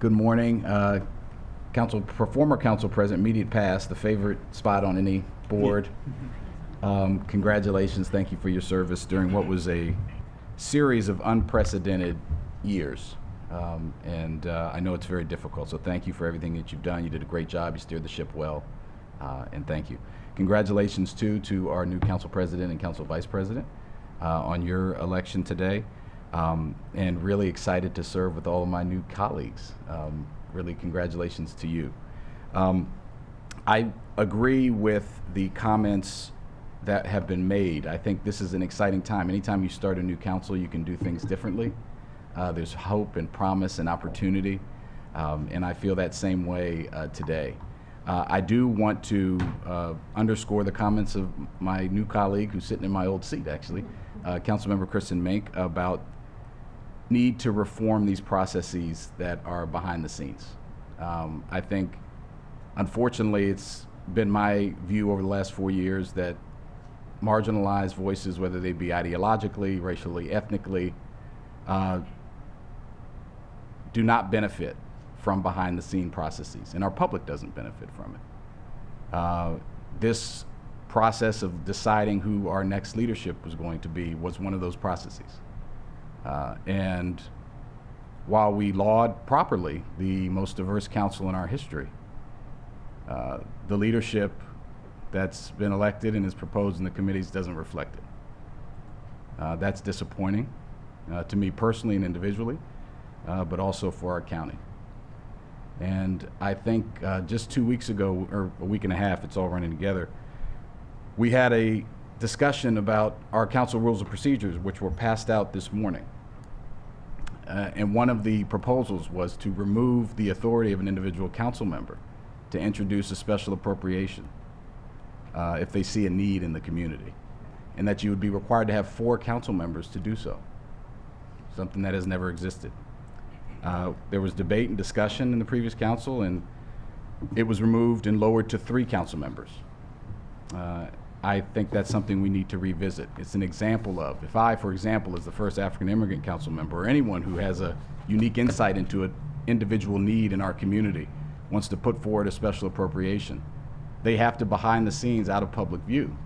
Good morning. Former council president, immediate past, the favorite spot on any board. Congratulations. Thank you for your service during what was a series of unprecedented years. I know it's very difficult, so thank you for everything that you've done. You did a great job. You steered the ship well, and thank you. Congratulations, too, to our new council president and council vice president on your election today. And really excited to serve with all of my new colleagues. Really congratulations to you. I agree with the comments that have been made. I think this is an exciting time. Anytime you start a new council, you can do things differently. There's hope and promise and opportunity, and I feel that same way today. I do want to underscore the comments of my new colleague who's sitting in my old seat, actually, Councilmember Kristen Mink, about need to reform these processes that are behind the scenes. I think, unfortunately, it's been my view over the last 4 years that marginalized voices, whether they be ideologically, racially, ethnically, do not benefit from behind the scene processes, and our public doesn't benefit from it. This process of deciding who our next leadership was going to be was one of those processes. And while we laud properly the most diverse council in our history, the leadership that's been elected and is proposed in the committees doesn't reflect it. That's disappointing to me personally and individually, but also for our county. And I think just 2 weeks ago, or a week and a half, it's all running together, we had a discussion about our council rules of procedures, which were passed out this morning. And one of the proposals was to remove the authority of an individual council member to introduce a special appropriation if they see a need in the community, and that you would be required to have 4 council members to do so, something that has never existed. There was debate and discussion in the previous council, and it was removed and lowered to 3 council members. I think that's something we need to revisit. It's an example of, if I, for example, as the first African immigrant council member, or anyone who has a unique insight into an individual need in our community wants to put forward a special appropriation, they have to, behind the scenes, out of public view,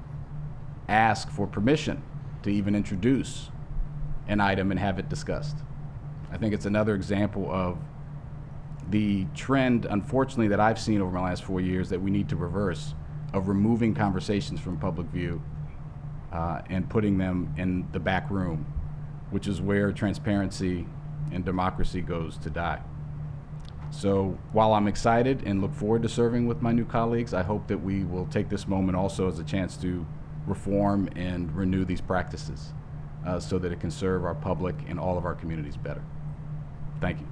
ask for permission to even introduce an item and have it discussed. I think it's another example of the trend, unfortunately, that I've seen over my last 4 years that we need to reverse, of removing conversations from public view and putting them in the back room, which is where transparency and democracy goes to die. So while I'm excited and look forward to serving with my new colleagues, I hope that we will take this moment also as a chance to reform and renew these practices so that it can serve our public and all of our communities better. Thank you.